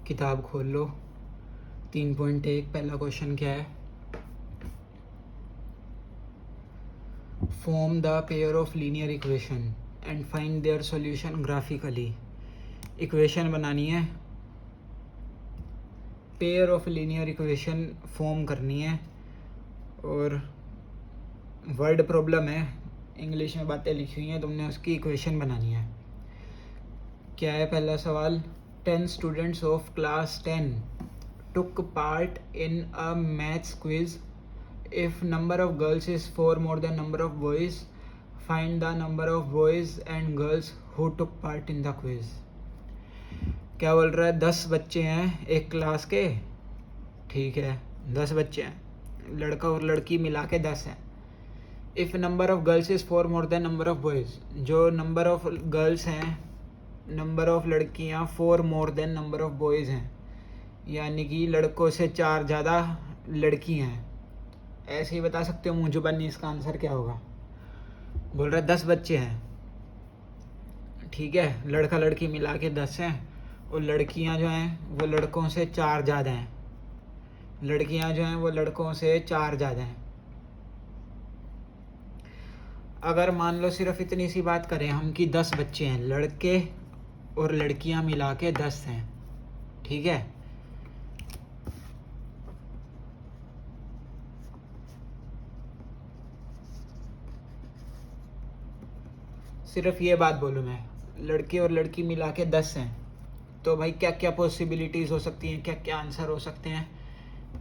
किताब खोल लो। 3.1 पहला क्वेश्चन क्या है? Form the pair of linear equation and find their solution graphically. Equation बनानी है, pair of linear equation form करनी है और वर्ड प्रॉब्लम है, इंग्लिश में बातें लिखी हुई हैं, तुमने उसकी इक्वेशन बनानी है। क्या है पहला सवाल? 10 students of class 10 took part in a maths quiz. If number of girls is 4 more than number of boys, find the number of boys and girls who took part in the quiz. क्या बोल रहा है? 10 बच्चे हैं एक class के, ठीक है, 10 बच्चे हैं, लड़का और लड़की मिला के 10 हैं। If number of girls is 4 more than number of boys, जो नंबर ऑफ गर्ल्स हैं, नंबर ऑफ लड़कियां 4 more than number of boys हैं, यानी कि लड़कों से 4 ज़्यादा लड़कियां हैं। ऐसे ही बता सकते हो मुँह जुबानी इसका आंसर क्या होगा। बोल रहा है 10 बच्चे हैं, ठीक है, लड़का लड़की मिला के 10 हैं और लड़कियां जो हैं वो लड़कों से 4 ज़्यादा हैं। लड़कियां जो हैं वो लड़कों से 4 ज़्यादा हैं। अगर मान लो सिर्फ इतनी सी बात करें हम कि 10 बच्चे हैं, लड़के और लड़कियां मिला के 10 हैं, ठीक है। सिर्फ ये बात बोलूँ मैं, लड़के और लड़की मिला के 10 हैं, तो भाई क्या क्या पॉसिबिलिटीज़ हो सकती हैं, क्या क्या आंसर हो सकते हैं?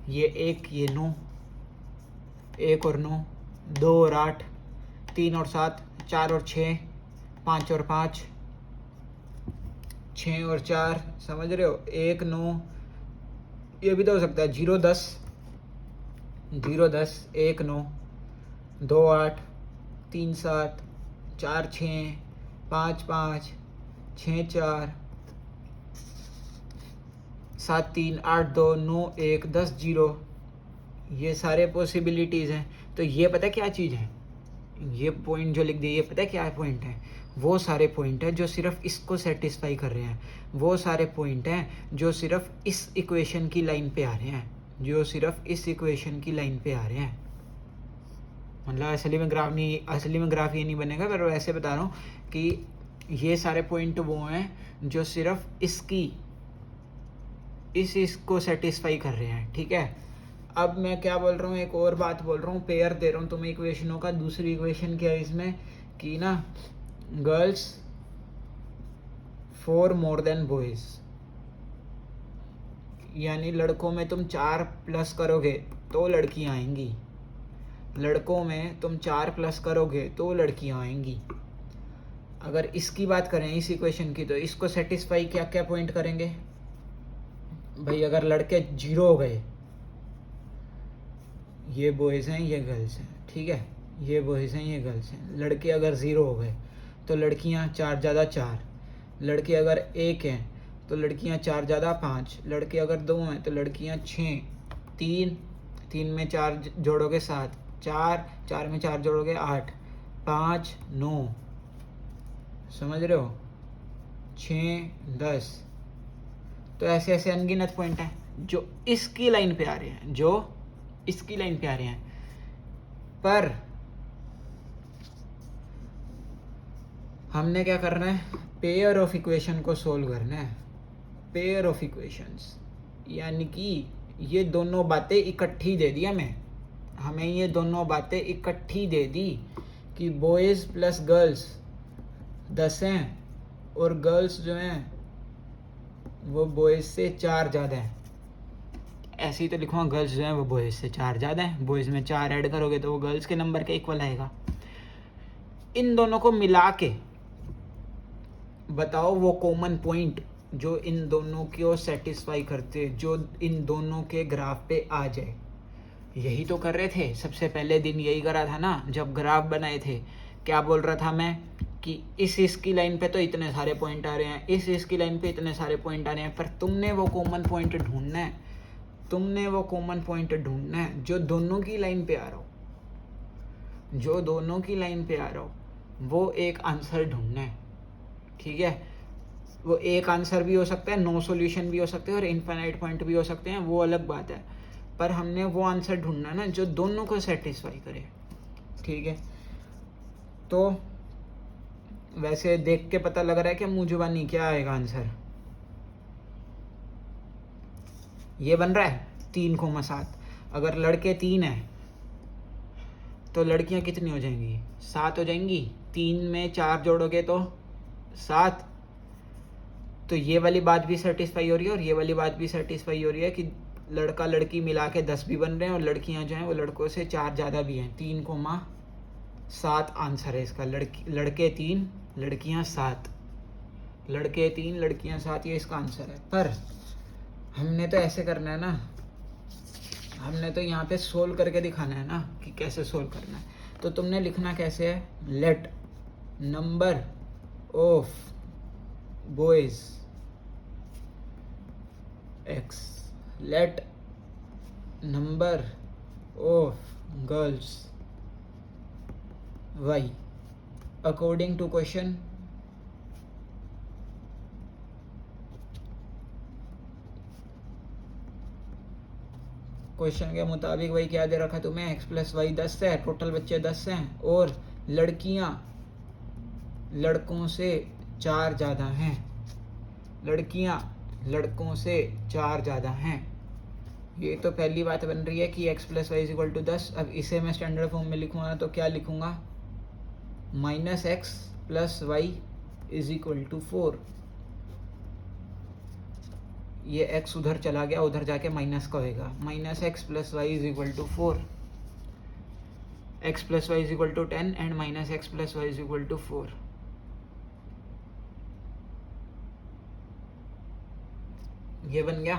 ये 1, ये 9, 1 और 9, 2 और 8, 3 और 7, 4 और 6, 5 और 5, 6 और 4, समझ रहे हो? 1, 9, ये भी तो हो सकता है 0, 10, 0, 10, 1, 9, 2, 8, 3, 7, 4, 6, 5, 5, 6, 4, 7, 3, 8, 2, 9, 1, 10, 0, ये सारे पॉसिबिलिटीज़ हैं। तो ये पता क्या चीज़ है? ये पॉइंट जो लिख दिए, ये पता क्या पॉइंट है? वो सारे पॉइंट हैं जो सिर्फ इसको सेटिस्फाई कर रहे हैं। वो सारे पॉइंट हैं जो सिर्फ इस इक्वेशन की लाइन पे आ रहे हैं, जो सिर्फ इस इक्वेशन की लाइन पे आ रहे हैं। मतलब असली में ग्राफ ये नहीं बनेगा, पर वैसे बता रहा हूँ कि ये सारे पॉइंट वो हैं जो सिर्फ इसको सेटिस्फाई कर रहे हैं, ठीक है। अब मैं क्या बोल रहा हूँ, एक और बात बोल रहा हूँ, पेयर दे रहा हूँ तुम्हें इक्वेशनों का। दूसरी इक्वेशन क्या है इसमें कि ना, गर्ल्स 4 मोर देन बॉयज़, यानी लड़कों में तुम 4 प्लस करोगे तो लड़कियाँ आएंगी, लड़कों में तुम 4 प्लस करोगे तो लड़कियाँ आएंगी। अगर इसकी बात करें, इस इक्वेशन की, तो इसको सेटिस्फाई क्या क्या पॉइंट करेंगे भाई? अगर लड़के 0 हो गए, ये बॉयज़ हैं ये गर्ल्स हैं, ठीक है, ये बॉयज़ हैं ये गर्ल्स हैं। लड़के अगर 0 हो गए तो लड़कियां 4 ज़्यादा 4, लड़के अगर 1 हैं तो लड़कियां 4 ज़्यादा 5, लड़के अगर 2 हैं तो लड़कियां 6, 3 में 4 जोड़ोगे 7, 4 में 4 जोड़ोगे 8, 5, 9, समझ रहे हो, 6, 10। तो ऐसे ऐसे अनगिनत पॉइंट हैं जो इसकी लाइन पे आ रहे हैं, जो इसकी लाइन पे आ रहे हैं। पर हमने क्या करना है? पेयर ऑफ इक्वेशन को सोल्व करना है। पेयर ऑफ इक्वेशंस, यानी कि ये दोनों बातें इकट्ठी दे दी हमें ये दोनों बातें इकट्ठी दे दी कि बॉयज़ प्लस गर्ल्स 10 हैं और गर्ल्स जो हैं वो बॉयज़ से 4 ज़्यादा हैं। ऐसे ही तो लिखूँगा, गर्ल्स जो हैं वो बॉयज़ से 4 ज़्यादा हैं, बॉयज़ में 4 ऐड करोगे तो वो गर्ल्स के नंबर के इक्वल आएगा। इन दोनों को मिला के बताओ वो कॉमन पॉइंट जो इन दोनों को सेटिस्फाई करते, जो इन दोनों के ग्राफ पे आ जाए। यही तो कर रहे थे सबसे पहले दिन, यही करा था ना जब ग्राफ बनाए थे। क्या बोल रहा था मैं कि इसकी लाइन पे तो इतने सारे पॉइंट आ रहे हैं, इसकी लाइन पे इतने सारे पॉइंट आ रहे हैं, पर तुमने वो कॉमन पॉइंट ढूंढना है, तुमने वो कॉमन पॉइंट ढूंढना है जो दोनों की लाइन पे आ रहा हो, जो दोनों की लाइन पे आ रहा हो, वो एक आंसर ढूंढना है, ठीक है। वो एक आंसर भी हो सकता है, 9 सॉल्यूशन भी हो सकते हैं और इनफाइनाइट पॉइंट भी हो सकते हैं, वो अलग बात है। पर हमने वो आंसर ढूंढना है ना जो दोनों को सेटिस्फाई करे, ठीक है। तो वैसे देख के पता लग रहा है कि मुजुबानी क्या आएगा आंसर, ये बन रहा है 3,7। अगर लड़के 3 हैं तो लड़कियां कितनी हो जाएंगी, 7 हो जाएंगी। 3 में 4 जोड़ोगे तो 7। तो ये वाली बात भी सेटिस्फाई हो रही है और ये वाली बात भी सेटिस्फाई हो रही है कि लड़का लड़की मिला के 10 भी बन रहे हैं और लड़कियां जो हैं वो लड़कों से 4 ज़्यादा भी हैं। 3,7 आंसर है इसका। लड़के 3 लड़कियां 7, लड़के 3 लड़कियां 7, ये इसका आंसर है। पर हमने तो ऐसे करना है ना, हमने तो यहाँ पे सोल्व करके दिखाना है ना कि कैसे सोल्व करना है। तो तुमने लिखना कैसे है, let number of boys x, let number of girls y according to question के मुताबिक वही क्या दे रखा तुम्हें, x प्लस वाई 10 है, टोटल बच्चे 10 हैं और लड़कियां लड़कों से 4 ज़्यादा हैं, लड़कियां लड़कों से 4 ज़्यादा हैं। ये तो पहली बात बन रही है कि x plus Y is equal to 10। अब इसे मैं स्टैंडर्ड फॉर्म में लिखूँगा तो क्या लिखूँगा, minus X plus Y is equal to 4। ये x उधर चला गया, उधर जाके माइनस का होएगा, minus X plus Y is equal to 4। X plus Y is equal to 10 and minus X plus Y is equal to 4। ये बन गया।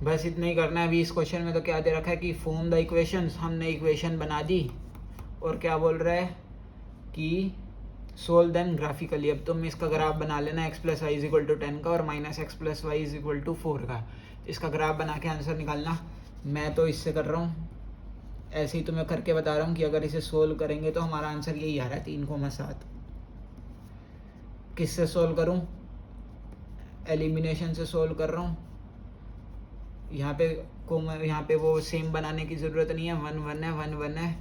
बस इतना ही करना है। अभी इस क्वेश्चन में तो क्या दे रखा है कि फॉर्म द इक्वेशंस, हमने इक्वेशन बना दी और क्या बोल रहा है कि सोल्व देम ग्राफिकली। अब तुम इसका ग्राफ बना लेना, x plus Y is equal to 10 का और minus X plus Y is equal to 4 का। इसका ग्राफ बना के आंसर निकालना। मैं तो इससे कर रहा हूँ, ऐसे ही तुम्हें करके बता रहा हूँ कि अगर इसे सोल्व करेंगे तो हमारा आंसर यही आ रहा है 3,7। किससे सोल्व करूँ, एलिमिनेशन से सोल्व कर रहा हूँ। यहाँ पे वो सेम बनाने की ज़रूरत नहीं है, 1 1 है, 1 1 है,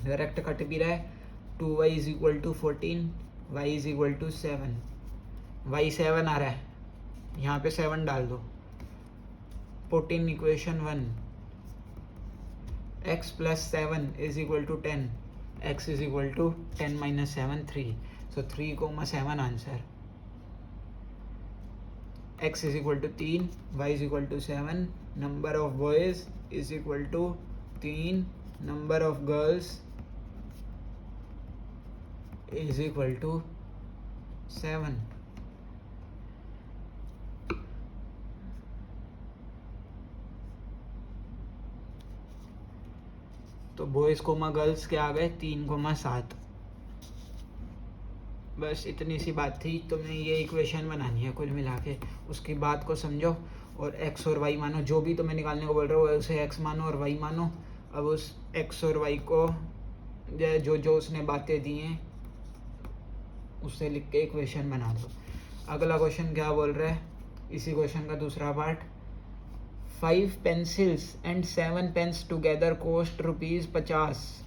डायरेक्ट कट भी रहा है। 2y is equal to 14, y is equal to 7, y 7 आ रहा है, यहाँ पे 7 डाल दो। 14 equation 1, x plus 7 is equal to 10, x is equal to 10 minus 7 3, so 3,7 answer. x is equal to 3, y is equal to 7, number of boys is equal to 3, number of girls is equal to 7। तो boys coma girls क्या आ गए, 3,7। बस इतनी सी बात थी। तुमने ये equation बनानी है कुल मिला के, उसकी बात को समझो और x और y मानो, जो भी तुम्हें निकालने को बोल रहे हो उसे x मानो और y मानो। अब उस x और y को जो जो उसने बातें दी हैं उससे लिख के इक्वेशन बना दो। अगला क्वेश्चन क्या बोल रहा है, इसी क्वेश्चन का दूसरा part, 5 pencils and 7 pens together cost ₹50।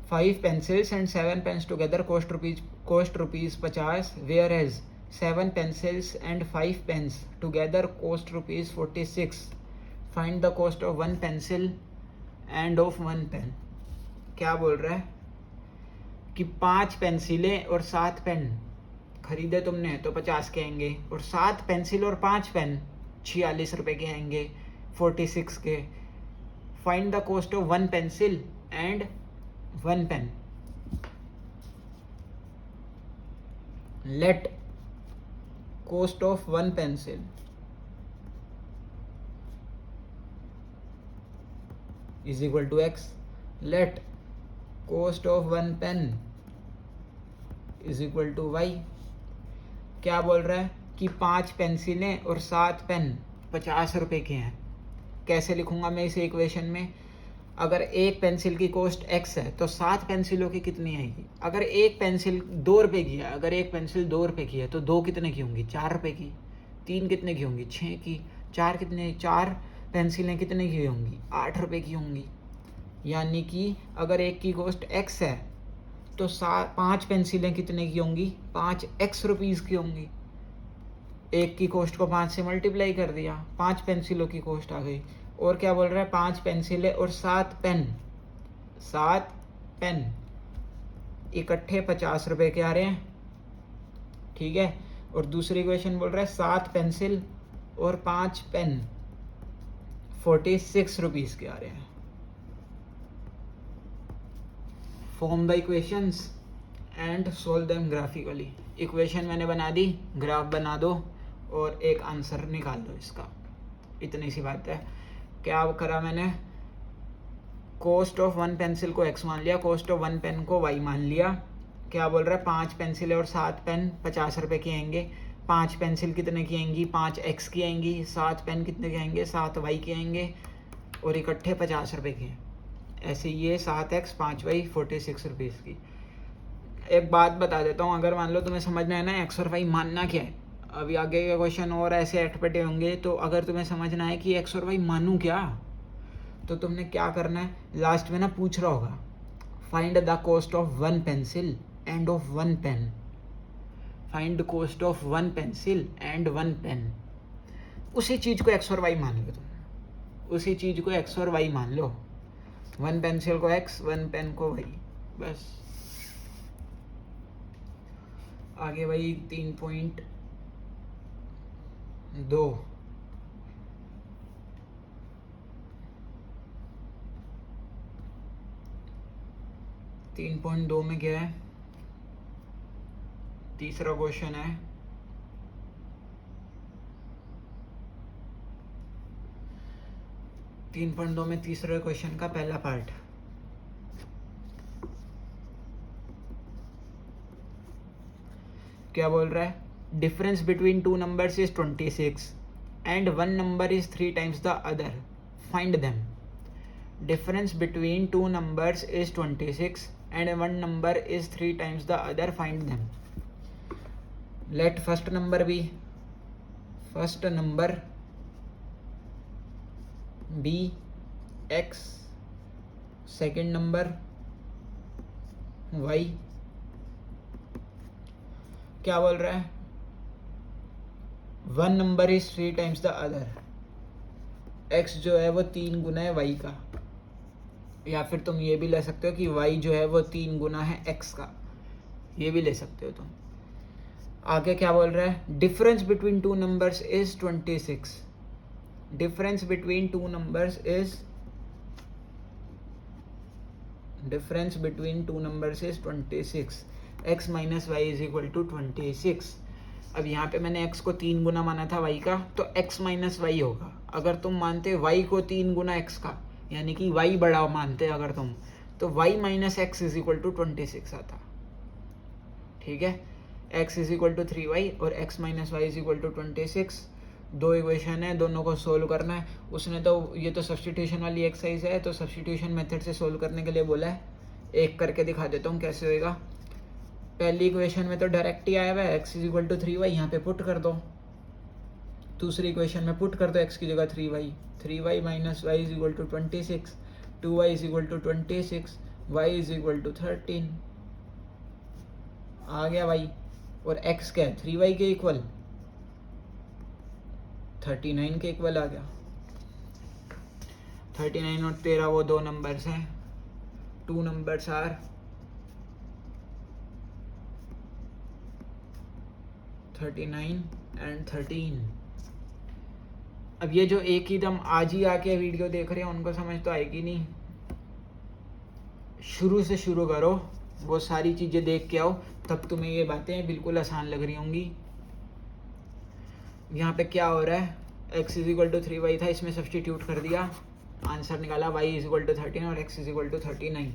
5 pencils and 7 pens together cost rupees 50, whereas 7 pencils and 5 pens together cost rupees 46. Find the cost of 1 pencil and of 1 pen। क्या बोल रहा है कि 5 पेंसिलें और 7 पेन खरीदे तुमने तो 50 के आएंगे, और 7 पेंसिल और 5 पेन 46 रुपए के आएंगे, 46 के। Find the cost of 1 pencil and 1 pen। Let cost of 1 pencil is equal to x, let cost of 1 pen is equal to y। क्या बोल रहा है कि 5 पेंसिलें और 7 पेन 50 रुपए के हैं। कैसे लिखूंगा मैं इसे इक्वेशन में, अगर एक पेंसिल की कॉस्ट x है तो 7 पेंसिलों की कितनी आएगी? अगर एक पेंसिल 2 रुपये की है, अगर एक पेंसिल 2 रुपये की है तो 2 कितने की होंगी? 4 रुपये की। 3 कितने की होंगी? 6 की। 4 कितने? 4 पेंसिलें कितने की होंगी? 8 रुपये की होंगी। यानी कि अगर एक की कॉस्ट x है तो 5 पेंसिलें कितने की होंगी? 5x रुपीज़ की होंगी। एक की कॉस्ट को 5 से मल्टीप्लाई कर दिया, 5 पेंसिलों की कॉस्ट आ गई। और क्या बोल रहा है? 5 पेंसिलें और 7 पेन, 7 पेन इकट्ठे 50 रुपये के आ रहे हैं, ठीक है। और दूसरी इक्वेशन बोल रहा है 7 पेंसिल और 5 पेन 46 रुपीज़ के आ रहे हैं। Form the equations and solve them graphically. Equation मैंने बना दी, ग्राफ बना दो और एक आंसर निकाल दो इसका। इतनी सी बात है। क्या करा मैंने? कॉस्ट ऑफ 1 पेंसिल को x मान लिया, कॉस्ट ऑफ 1 पेन को y मान लिया। क्या बोल रहा है? 5 पेंसिलें और 7 पेन 50 रुपये की आएंगे। 5 पेंसिल कितने की आएंगी? 5x की आएंगी। 7 पेन कितने के आएंगे? 7y के आएंगे और इकट्ठे 50 रुपये के। ऐसे ये 7x 5y 46 रुपीज़ की। एक बात बता देता हूँ, अगर मान लो तुम्हें समझना है ना x और y मानना क्या है, अभी आगे के क्वेश्चन और ऐसे अटपटे होंगे, तो अगर तुम्हें समझना है कि x और y मानूँ क्या, तो तुमने क्या करना है, लास्ट में ना पूछ रहा होगा find the cost of 1 pencil and of 1 pen. Find cost of 1 pencil and 1 pen. उसी चीज़ को x और y मान लो तुम, उसी चीज़ को x और y मान लो। 1 पेंसिल को x, 1 पेन को y, बस। आगे भाई 3.2 3.2 में क्या है? तीसरा क्वेश्चन है। तीन पॉइंट 2 में तीसरे क्वेश्चन का पहला पार्ट। क्या बोल रहा है? Difference between 2 numbers is 26 and 1 number is 3 times the other, find them. Difference between 2 numbers is 26 and 1 number is 3 times the other, find them. Let first number be x, second number y। क्या बोल रहा है? 1 number is 3 times the other। x जो है वो 3 गुना है y का, या फिर तुम ये भी ले सकते हो कि y जो है वो 3 गुना है x का, ये भी ले सकते हो तुम। आगे क्या बोल रहा है? Difference between 2 numbers is 26। Difference between 2 numbers is 26। x minus Y is equal to 26। अब यहाँ पे मैंने x को 3 गुना माना था y का, तो x माइनस वाई होगा। अगर तुम मानते y को 3 गुना x का, यानी कि y बड़ा मानते अगर तुम, तो y minus X is equal to 26 आता, ठीक है। x is equal to 3y और x minus Y is equal to 26। दो इक्वेशन है, दोनों को सोल्व करना है। उसने तो ये तो सब्स्टिट्यूशन वाली एक्सरसाइज है, तो सब्स्टिट्यूशन मेथड से सोल्व करने के लिए बोला है। एक करके दिखा देता हूँ कैसे होएगा। पहली इक्वेशन में तो डायरेक्ट ही आया हुआ है, x is equal to 3y, यहाँ पे पुट कर दो। दूसरी इक्वेशन में पुट कर दो x की जगह 3y, 3y minus Y is equal to 26, 2y is equal to 26, y is equal to 13 आ गया y। और x क्या है? 3y के इक्वल 39 के इक्वल आ गया। 39 और 13 वो दो नंबर्स हैं। 2 नंबर्स आर 39 एंड 13। अब ये जो एक ही दम आज ही आके वीडियो देख रहे हैं उनको समझ तो आएगी नहीं, शुरू से शुरू करो, वो सारी चीज़ें देख के आओ, तब तुम्हें ये बातें बिल्कुल आसान लग रही होंगी। यहाँ पे क्या हो रहा है? x is equal to 3y था, इसमें सब्सटीट्यूट कर दिया, आंसर निकाला y इज इक्वल टू 13 और x इज इक्वल टू 39।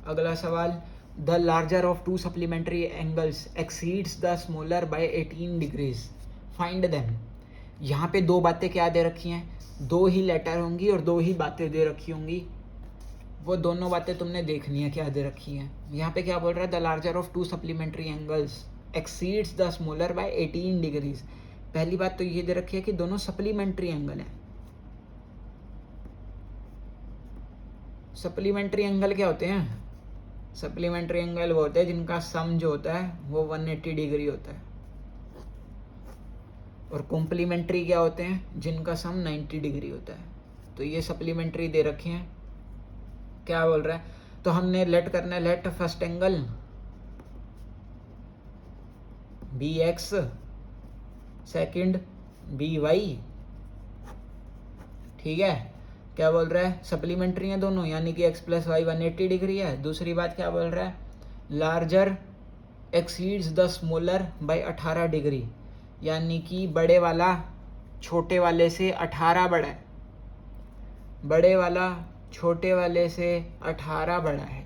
अगला सवाल, the larger of 2 supplementary angles exceeds the smaller by 18 degrees, find them. यहाँ पे दो बातें क्या दे रखी हैं? दो ही लेटर होंगी और दो ही बातें दे रखी होंगी। वो दोनों बातें तुमने देखनी है क्या दे रखी हैं। यहाँ पे क्या बोल रहा है, the larger of to supplementary angles exceeds the smaller by 18 degrees. पहली बात तो ये दे रखी है कि दोनों सप्लीमेंट्री एंगल हैं। सप्लीमेंट्री एंगल क्या होते हैं? सप्लीमेंट्री एंगल वो होते हैं जिनका सम जो होता है वो 180 डिग्री होता है, और कॉम्प्लीमेंट्री क्या होते हैं? जिनका सम 90 डिग्री होता है। तो ये सप्लीमेंट्री दे रखे हैं। क्या बोल रहा है, तो हमने लेट करना है, let first angle be X, second be Y. ठीक है, क्या बोल रहा है, सप्लीमेंट्री हैं दोनों, यानी कि एक्स प्लस वाई 180 डिग्री है। दूसरी बात क्या बोल रहा है, larger exceeds the smaller by 18 degree, यानी कि बड़े वाला छोटे वाले से 18 बड़ा है, बड़े वाला छोटे वाले से 18 बड़ा है,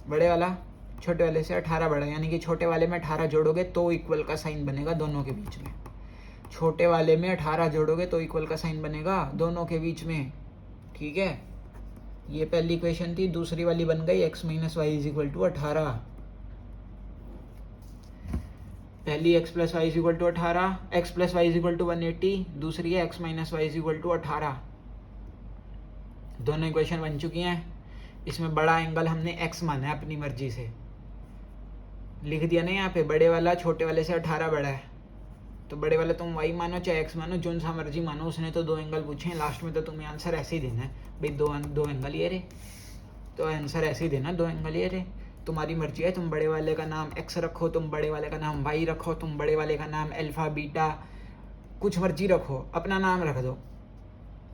बड़े वाला छोटे वाले से 18 बड़ा है, यानी कि छोटे वाले में 18 जोड़ोगे तो इक्वल का साइन बनेगा दोनों के बीच में। छोटे वाले में 18 जोड़ोगे तो इक्वल का साइन बनेगा दोनों के बीच में। ठीक है, ये पहली इक्वेशन थी। दूसरी वाली बन गई x minus Y is equal to 18। पहली x plus Y is equal to 18, x plus Y is equal to 180, दूसरी है x minus Y is equal to 18। दोनों इक्वेशन बन चुकी हैं। इसमें बड़ा एंगल हमने x माना है अपनी मर्जी से, लिख दिया ना यहाँ पे, बड़े वाला छोटे वाले से 18 बड़ा है, तो बड़े वाला तुम y मानो चाहे x मानो, जो सा मर्जी मानो। उसने तो दो एंगल पूछे हैं, लास्ट में तो तुम्हें आंसर ऐसे ही देना है भाई, दो एंगल ये रहे, तो आंसर ऐसे ही देना, दो एंगल ये रहे। तुम्हारी मर्जी है, तुम बड़े वाले का नाम x रखो, तुम बड़े वाले का नाम y रखो, तुम बड़े वाले का नाम अल्फा बीटा कुछ मर्जी रखो, अपना नाम रख दो,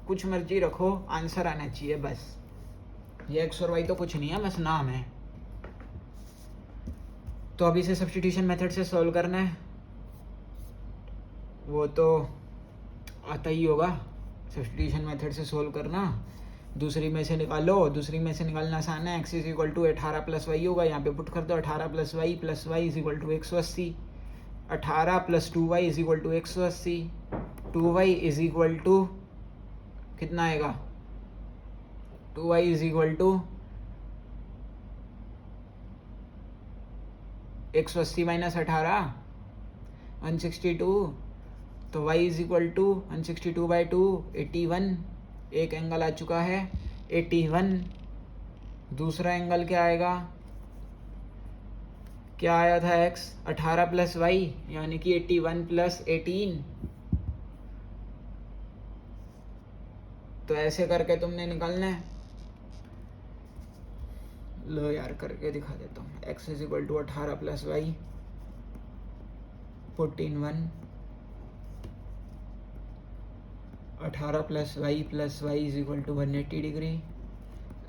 कुछ मर्जी रखो, आंसर आना चाहिए बस। ये x और y तो कुछ नहीं है, बस नाम है। तो अभी से सब्स्टिट्यूशन मेथड से सॉल्व करना है, वो तो आता ही होगा सब्स्टिट्यूशन मेथड से सॉल्व करना। दूसरी में से निकालो, दूसरी में से निकालना आसान है। x is equal to 18 plus Y होगा, यहाँ पे पुट कर दो 18 plus Y is equal to 180, 18 plus 2y is equal to 180, 2y is equal to कितना आएगा, 2y is equal to 180 minus 18 162, तो y इज इक्वल टू 162/2 81। एक एंगल आ चुका है 81। दूसरा एंगल क्या आएगा, क्या आया था x, 18 प्लस वाई यानी कि 81 प्लस 18। तो ऐसे करके तुमने निकालना है। लो यार करके दिखा देता हूँ। x is equal to 18 plus Y, put in 1, 18 plus Y is equal to 180 degree,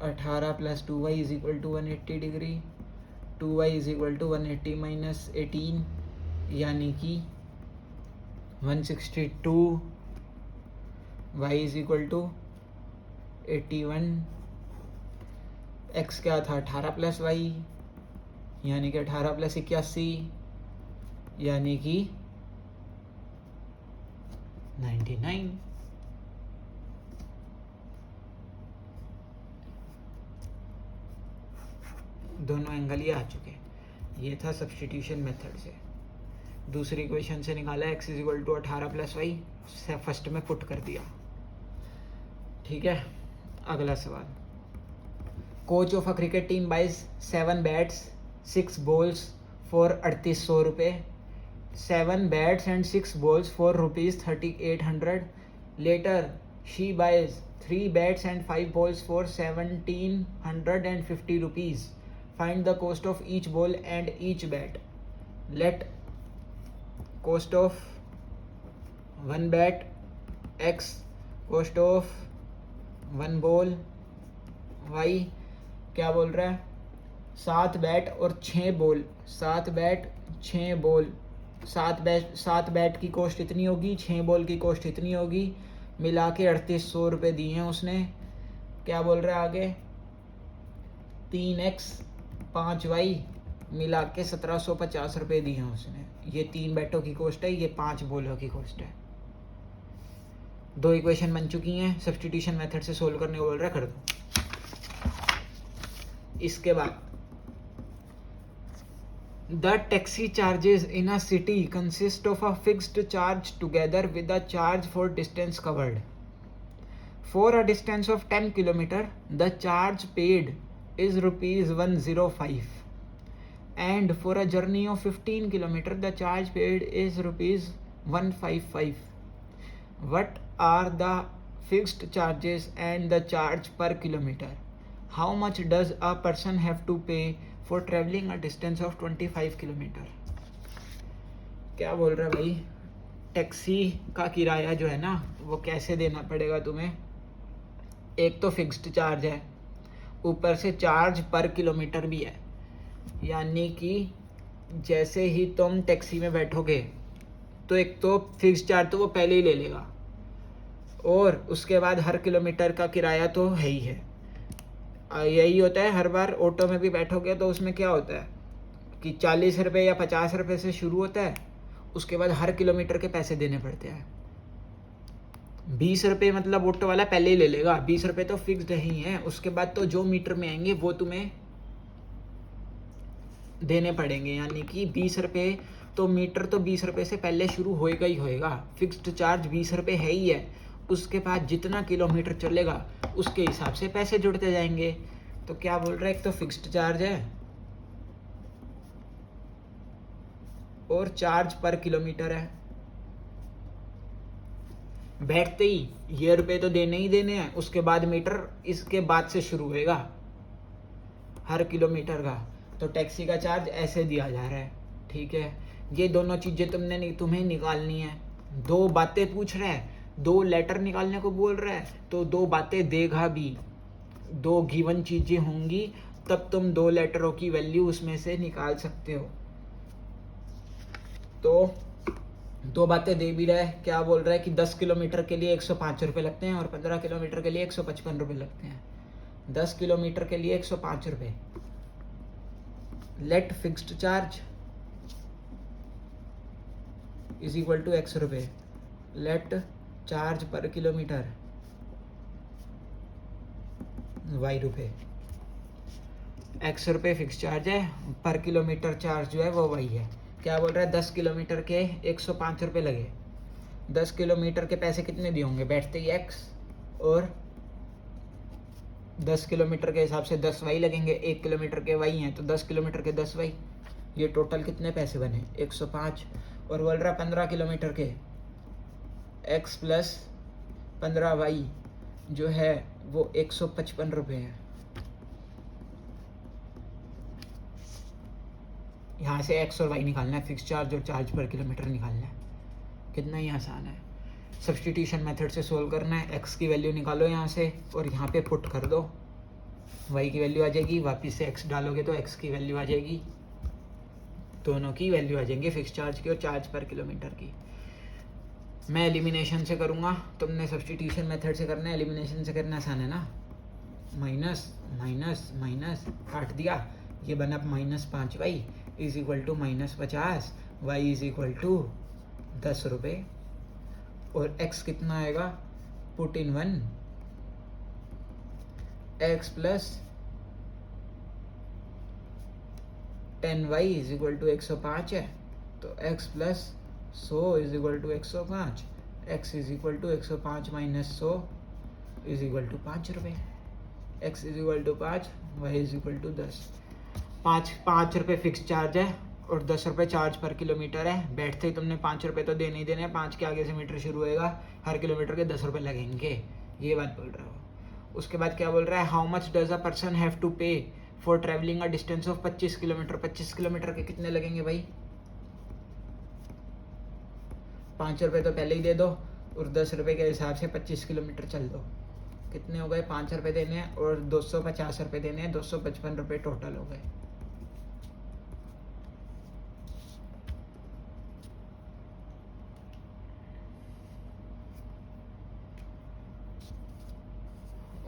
18 plus 2y is equal to 180 degree, 2y is equal to 180 minus 18 यानी कि 162, y is equal to 81। x क्या था, 18 प्लस वाई यानी कि 18 plus 81 यानी कि 99। दोनों angle ये आ चुके हैं। ये था सब्स्टिट्यूशन मेथड से। दूसरी इक्वेशन से निकाला x is equal to 18 plus Y, first में पुट कर दिया। ठीक है, अगला सवाल। Coach of a cricket team buys 7 bats 6 balls for 3800 रुपये, 7 bats and 6 balls for rupees 3800। Later she buys 3 bats and 5 balls for 1750 rupees. Find the cost of each ball and each bat. Let cost of one bat x, cost of one ball y। क्या बोल रहा है, 7 bat और 6 ball, 7 bat 6 ball, 7 bat की cost इतनी होगी, 6 ball की cost इतनी होगी, मिला के 3800 रुपये दिए हैं उसने। क्या बोल रहा है आगे, 3x 5y मिला के 1750 रुपये दिए हैं उसने। ये 3 बैटों की कॉस्ट है, ये 5 बॉलों की कॉस्ट है। दो इक्वेशन बन चुकी हैं, सब्स्टिट्यूशन मेथड से सोल्व करने को बोल रहा है, कर दो। इसके बाद the taxi charges in a city consist of a fixed charge together with a charge for distance covered. For a distance of 10 km, the charge paid is rupees 105, and for a journey of 15 km, the charge paid is rupees 155. What are the fixed charges and the charge per kilometer? How much does a person have to pay for traveling a distance of 25 km? क्या बोल रहा है भाई, taxi का किराया जो है ना वो कैसे देना पड़ेगा तुम्हें. एक तो फिक्स्ड चार्ज है, ऊपर से चार्ज पर किलोमीटर भी है. यानी कि जैसे ही तुम टैक्सी में बैठोगे तो एक तो फिक्स्ड चार्ज तो वो पहले ही ले लेगा, और उसके बाद हर किलोमीटर का किराया तो है ही है. यही होता है हर बार ऑटो में भी बैठोगे तो उसमें क्या होता है कि 40 रुपये या 50 रुपये से शुरू होता है, उसके बाद हर किलोमीटर के पैसे देने पड़ते हैं. 20 रुपये मतलब ऑटो वाला पहले ही ले लेगा, 20 रुपये तो फिक्स्ड ही है. उसके बाद तो जो मीटर में आएंगे वो तुम्हें देने पड़ेंगे. यानी कि 20 रुपये तो मीटर तो 20 रुपये से पहले शुरू होएगा ही होएगा. फिक्स्ड चार्ज 20 रुपये है ही है. उसके बाद जितना किलोमीटर चलेगा उसके हिसाब से पैसे जुड़ते जाएंगे. तो क्या बोल रहा है, एक तो फिक्स्ड चार्ज है और चार्ज पर किलोमीटर है. बैठते ही ये रुपए तो देने ही देने हैं, उसके बाद मीटर इसके बाद से शुरू होएगा हर किलोमीटर का. तो टैक्सी का चार्ज ऐसे दिया जा रहा है. ठीक है, ये दोनों चीज़ें तुम्हें निकालनी है. 2 बातें पूछ रहा है, 2 लेटर निकालने को बोल रहा है, तो 2 बातें देगा भी. 2 गिवन चीज़ें होंगी तब तुम 2 लेटरों की वैल्यू उसमें से निकाल सकते हो. तो 2 बातें दे भी रहा है. क्या बोल रहा है कि 10 किलोमीटर के लिए 105 रुपये लगते हैं और 15 किलोमीटर के लिए 155 रुपये लगते हैं. 10 किलोमीटर के लिए 105 रुपये. Let fixed charge is equal to x रुपये. Let charge per kilometre y रुपये. x रुपये फिक्स चार्ज है, पर किलोमीटर चार्ज जो है वो y है. क्या बोल रहा है, 10 किलोमीटर के 105 रुपये लगे. 10 किलोमीटर के पैसे कितने दिए होंगे, बैठते ही x, और 10 किलोमीटर के हिसाब से 10 y लगेंगे. 1 किलोमीटर के y हैं तो 10 किलोमीटर के 10 y. ये टोटल कितने पैसे बने, 105. और बोल रहा 15 किलोमीटर के x प्लस 15y जो है वो 155 रुपये है. यहाँ से x और y निकालना है, फिक्स चार्ज और चार्ज पर किलोमीटर निकालना है. कितना ही आसान है. सब्स्टिट्यूशन मेथड से सोल्व करना है. x की वैल्यू निकालो यहाँ से और यहाँ पे पुट कर दो, y की वैल्यू आ जाएगी. वापस से x डालोगे तो x की वैल्यू आ जाएगी. दोनों की वैल्यू आ जाएंगी, फिक्स चार्ज की और चार्ज पर किलोमीटर की. मैं एलिमिनेशन से करूँगा, तुमने सब्स्टिट्यूशन मेथड से करना है. एलिमिनेशन से करना आसान है ना. माइनस माइनस माइनस काट दिया, ये बना -5y is equal to -50, y is equal to 10 रुपये. और x कितना आएगा, put in 1, x plus 10y is equal to 105 है. तो x plus 100 is equal to 105. x is equal to 105 minus 100 is equal to 5 रुपये. x is equal to 5, y is equal to 10. 5 रुपये fix charge है और 10 रुपये charge per kilometre है. बैठते ही तुमने 5 रुपये तो देने ही देने हैं. 5 के आगे से मीटर शुरू होएगा, हर किलोमीटर के 10 रुपये लगेंगे. ये बात बोल रहा हो. उसके बाद क्या बोल रहा है, how much does a person have to pay for travelling a distance of 25 kilometre. 25 kilometre के कितने लगेंगे भाई, 5 रुपये तो पहले ही दे दो और 10 रुपये के हिसाब से 25 किलोमीटर चल दो. कितने हो गए, 5 रुपये देने हैं और 250 रुपये देने हैं. 255 रुपये टोटल हो गए.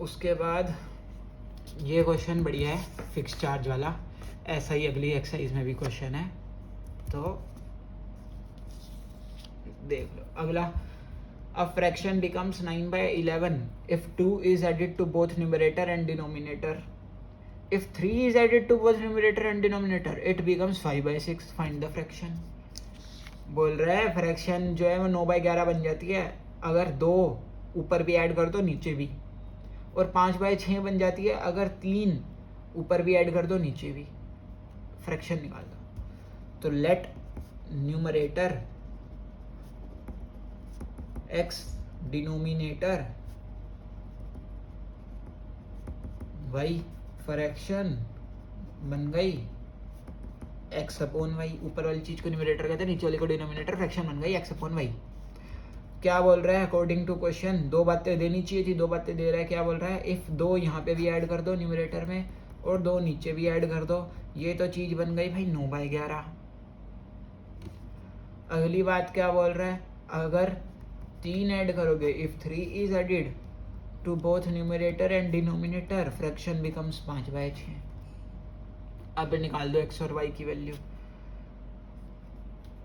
उसके बाद ये क्वेश्चन बढ़िया है, फिक्स चार्ज वाला. ऐसा ही अगली एक्सरसाइज में भी क्वेश्चन है, तो देख लो. अगला, a fraction becomes 9/11 if 2 is added to both numerator and denominator. If 3 is added to both numerator and denominator, it becomes 5/6. Find the fraction. बोल रहा है फ्रैक्शन जो है वो 9/11 बन जाती है अगर 2 ऊपर भी ऐड कर दो नीचे भी, और 5/6 बन जाती है अगर 3 ऊपर भी ऐड कर दो नीचे भी. फ्रैक्शन निकाल दो. तो let numerator x denominator y fraction बन गई x अपॉन y. ऊपर वाली चीज को न्यूमरेटर कहते हैं, नीचे वाली को डिनोमिनेटर. फ्रैक्शन बन गई x अपॉन y. क्या बोल रहा है अकॉर्डिंग टू क्वेश्चन? 2 बातें देनी चाहिए थी, 2 बातें दे रहा है. क्या बोल रहा है? इफ 2 यहाँ पे भी ऐड कर दो न्यूमरेटर में और 2 नीचे भी ऐड कर दो. ये तो चीज बन गई भाई 9/11. अगली बात क्या बोल रहा है? अगर 3 ऐड करोगे, if 3 is added to both numerator and denominator, fraction becomes 5/6. अब निकाल दो x और y की वैल्यू.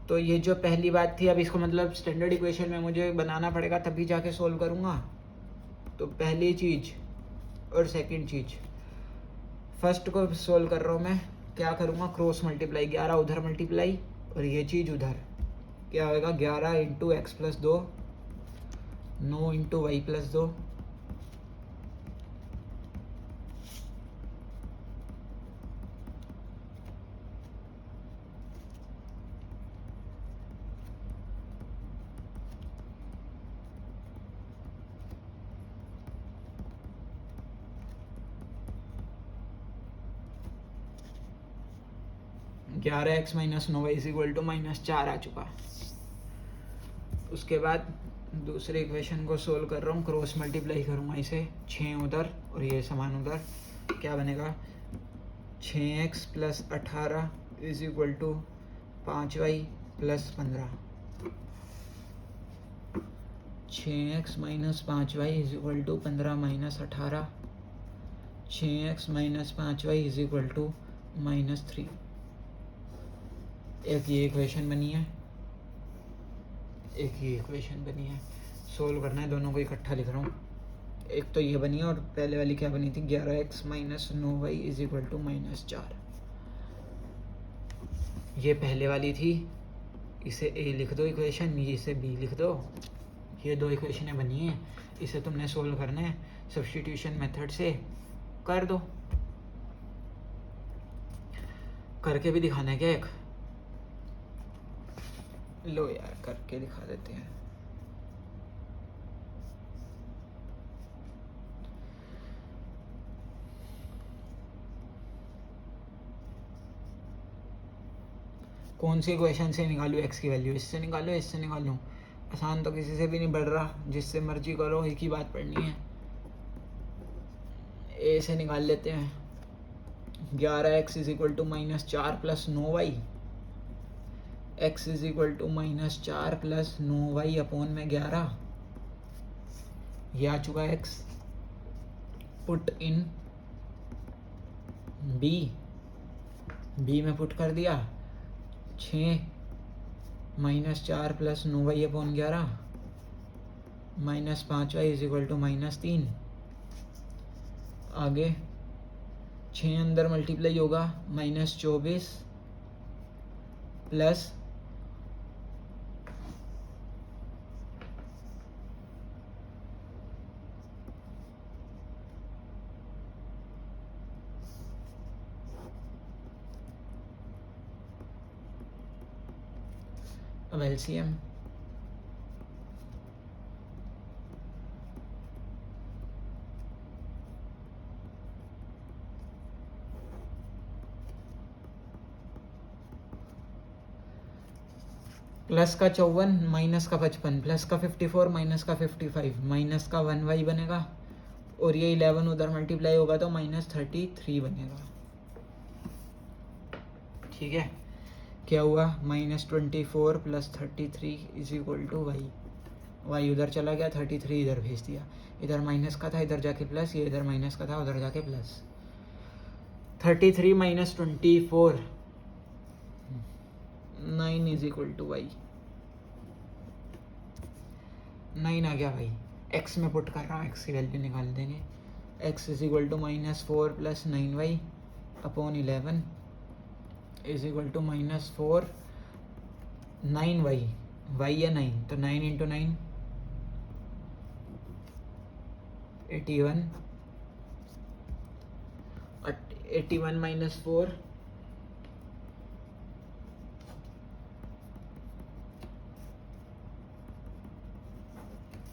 तो ये जो पहली बात थी, अब इसको मतलब स्टैंडर्ड इक्वेशन में मुझे बनाना पड़ेगा तभी जाके सोल्व करूँगा. तो पहली चीज और सेकंड चीज, फर्स्ट को सोल्व कर रहा हूँ मैं. क्या करूँगा? Cross multiply. 11 उधर मल्टीप्लाई और ये चीज उधर. क्या होगा? 11 into X plus 2, 9 into Y plus 2. (11x - 9y = -4 आ चुका. उसके बाद दूसरे इक्वेशन को सोल्व कर रहा हूँ, क्रॉस मल्टीप्लाई करूँगा इसे. 6 उधर और ये समान उधर. क्या बनेगा? 6x + 18 = 5y + 15. 6x - 5y = 15 - 18. 6x - 5y = -3. एक ये इक्वेशन बनी है, एक ये इक्वेशन बनी है. सोल्व करना है, दोनों को इकट्ठा लिख रहा हूँ. एक तो ये बनी है और पहले वाली क्या बनी थी? 11x - 9y = -4. ये पहले वाली थी, इसे a लिख दो इक्वेशन, ये इसे b लिख दो. ये 2 इक्वेशनें बनी हैं, इसे तुमने सोल्व करना है सब्स्टिट्यूशन मेथड से. कर दो. करके भी दिखाना है क्या? एक लो यार, करके दिखा देते हैं. कौन सी इक्वेशन से निकालूँ x की वैल्यू? इससे निकालो, इससे निकालूँ? आसान तो किसी से भी नहीं बढ़ रहा, जिससे मर्जी करो, एक ही बात पढ़नी है. a से निकाल लेते हैं. 11x = -4 + 9y. x = -4 + 9y upon में 11. ये आ चुका x. पुट इन b में पुट कर दिया. 6 - 4 + 9y अपॉन 11 -5y = -3. आगे 6 अंदर मल्टीप्लाई होगा, -24 प्लस अब LCM. प्लस का 54 माइनस का 55 प्लस का 54 माइनस का 55 माइनस का 1y बनेगा और ये 11 उधर मल्टीप्लाई होगा तो -33 बनेगा. ठीक है. क्या हुआ? -24 + 33 = y. y उधर चला गया, 33 इधर भेज दिया. इधर माइनस का था, इधर जाके प्लस. ये इधर माइनस का था, उधर जाके प्लस. 33 - 24 9 = y. 9 आ गया भाई. x में पुट कर रहा हूँ, x की वैल्यू निकाल देंगे. x = -4 + 9y upon 11 is equal to -4 9y, y या 9, तो 9 into 9 81, 81 minus 4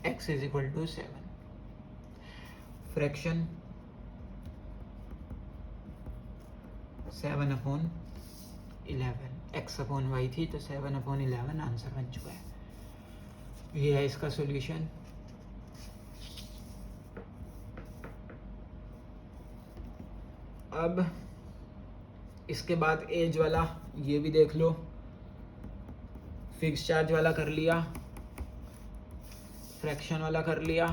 x is equal to 7। Fraction 7 upon 11, x upon Y थी तो 7 अपॉन 11 आंसर बन चुका है। ये है इसका सॉल्यूशन। अब इसके बाद एज वाला ये भी देख लो, फिक्स चार्ज वाला कर लिया, फ्रैक्शन वाला कर लिया,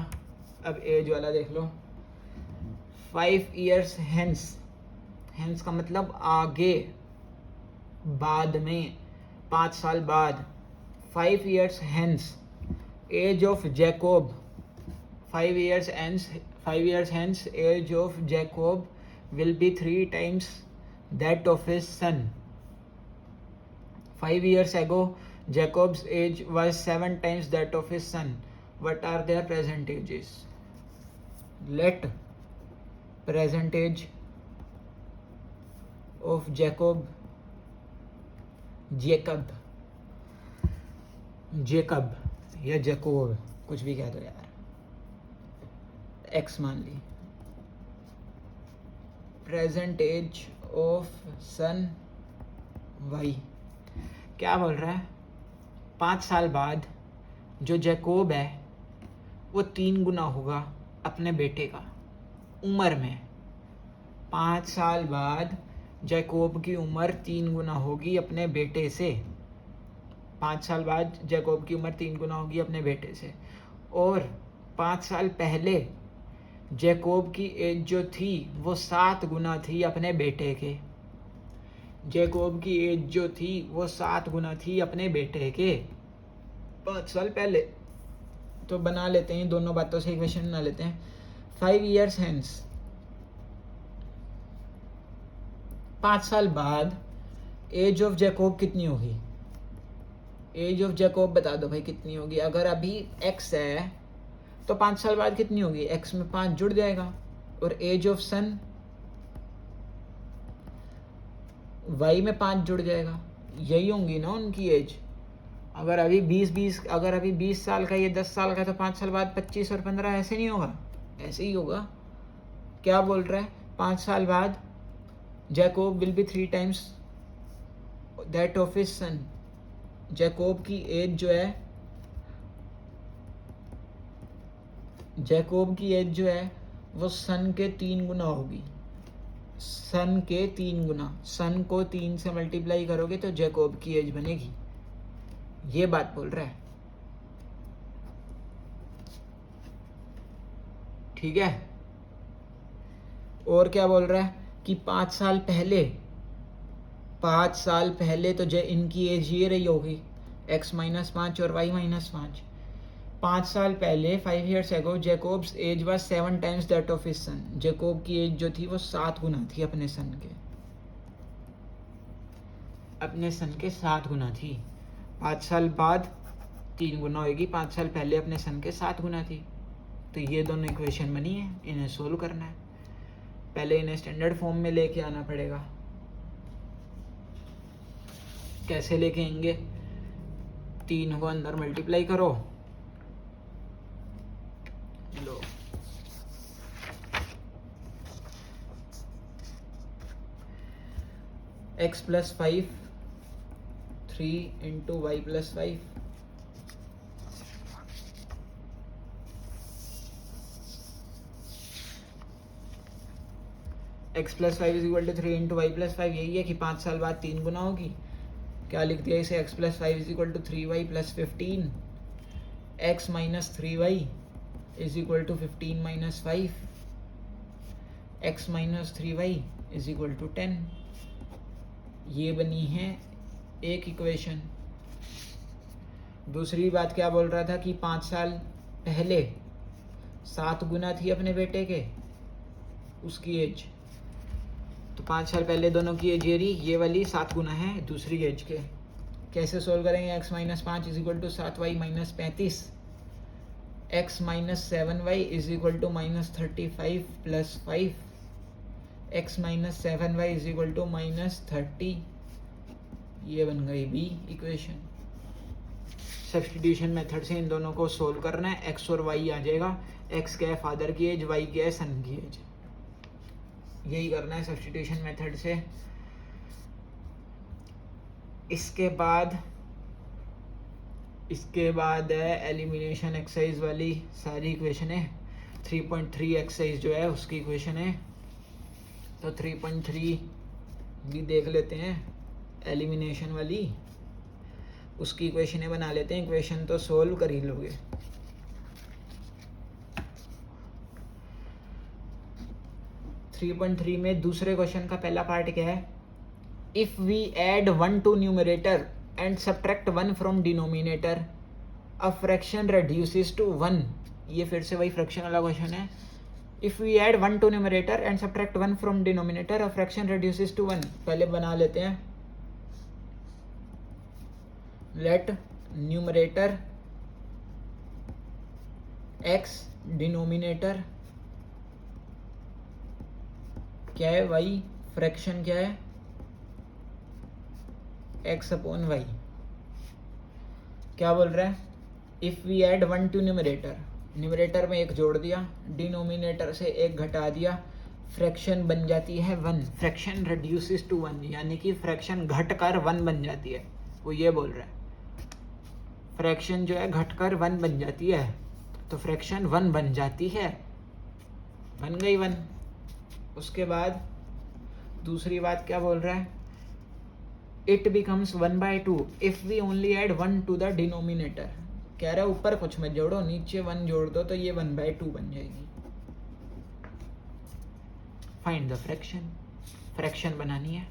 अब एज वाला देख लो। 5 years hence, hence का मतलब आगे, बाद में, 5 साल बाद। 5 years hence age of Jacob, 5 years hence age of Jacob will be 3 times that of his son. 5 years ago Jacob's age was 7 times that of his son. What are their present ages? Let present age of Jacob या Jacob, कुछ भी कह दो यार, x मान ली। Present age of son y, क्या बोल रहा है? 5 साल बाद जो जैकोब है वो 3 गुना होगा अपने बेटे का उम्र में। 5 साल बाद जैकोब की उम्र 3 गुना होगी अपने बेटे से। 5 साल बाद जैकोब की उम्र 3 गुना होगी अपने बेटे से। और 5 साल पहले जैकोब की एज जो थी वो 7 गुना थी अपने बेटे के। जैकोब की एज जो थी वो 7 गुना थी अपने बेटे के 5 साल पहले। तो बना लेते हैं, दोनों बातों से इक्वेशन बना लेते हैं। 5 years hence, 5 साल बाद एज ऑफ जैकोब कितनी होगी? एज ऑफ जैकोब बता दो भाई कितनी होगी। अगर अभी x है तो 5 साल बाद कितनी होगी? x में 5 जुड़ जाएगा। और एज ऑफ सन y में 5 जुड़ जाएगा। यही होंगी ना उनकी एज। अगर अभी 20 साल का, ये 10 साल का, तो 5 साल बाद 25 और 15 ऐसे नहीं होगा, ऐसे ही होगा। क्या बोल रहा है? 5 साल बाद Jacob will be 3 times that of his son. Jacob की एज जो है वो सन के 3 गुना होगी। सन के 3 गुना। सन को 3 से मल्टीप्लाई करोगे तो जैकोब की एज बनेगी। ये बात बोल रहा है, ठीक है। और क्या बोल रहा है कि 5 साल पहले तो इनकी एज ये रही होगी, x - 5 और y - 5। 5 साल पहले 5 years ago Jacob's age was 7 times that of his son. Jacob की एज जो थी वो 7 गुना थी अपने सन के 7 गुना थी। 5 साल बाद 3 गुना होगी, 5 साल पहले अपने सन के 7 गुना थी। तो ये दोनों इक्वेशन बनी है, इन्हें सोल्व करना है। पहले इन्हें स्टैंडर्ड फॉर्म में लेके आना पड़ेगा। कैसे लेके आएंगे? 3 को अंदर मल्टीप्लाई करो, लो x + 5 3 × y + 5। x + 5 = 3 × y + 5। यही है कि 5 साल बाद 3 गुना होगी। क्या लिख दिया इसे? x + 5 = 3y + 15। x - 3y = 15 - 5। x - 3y = 10। ये बनी है एक इक्वेशन। दूसरी बात क्या बोल रहा था कि 5 साल पहले 7 गुना थी अपने बेटे के उसकी एज। तो 5 साल पहले दोनों की एज ये रही, ये वाली 7 गुना है दूसरी एज के। कैसे सोल्व करेंगे? x minus 5 is equal to 7y minus 35, x minus 7y is equal to minus 35 plus 5, x minus 7y is equal to minus 30। ये बन गई बी इक्वेशन। सब्स्टिट्यूशन मेथड से इन दोनों को सोल्व करना है, x और y आ जाएगा। x क्या है फादर की एज, y क्या है सन की एज। यही करना है सब्स्टिट्यूशन मेथड से। इसके बाद है एलिमिनेशन एक्सरसाइज वाली सारी इक्वेशन है। 3.3 एक्सरसाइज जो है उसकी इक्वेशन है, तो 3.3 भी देख लेते हैं। एलिमिनेशन वाली उसकी इक्वेशन बना लेते हैं। इक्वेशन तो सोल्व कर ही लोगे। थ्री 3.3 में दूसरे क्वेश्चन का पहला पार्ट क्या है? If we add 1 to numerator and subtract 1 from denominator, a fraction reduces to 1। ये फिर से वही फ्रैक्शन वाला क्वेश्चन है। If we add 1 to numerator and subtract 1 from denominator, a fraction reduces to 1। पहले बना लेते हैं। लेट न्यूमरेटर x, डिनोमिनेटर क्या है y, फ्रैक्शन क्या है x अपॉन y। क्या बोल रहा है? If we add 1 to numerator, numerator में 1 जोड़ दिया, डिनोमिनेटर से 1 घटा दिया, फ्रैक्शन बन जाती है 1। फ्रैक्शन रिड्यूसेस टू 1, यानी कि फ्रैक्शन घट कर 1 बन जाती है। वो ये बोल रहा है फ्रैक्शन जो है घटकर 1 बन जाती है, तो फ्रैक्शन 1 बन जाती है, बन गई 1। उसके बाद दूसरी बात क्या बोल रहा है? It becomes 1/2 if we only add 1 to the denominator. कह रहा है ऊपर कुछ मत जोड़ो, नीचे 1 जोड़ दो तो ये 1/2 बन जाएगी। Find the fraction. फ्रैक्शन बनानी है,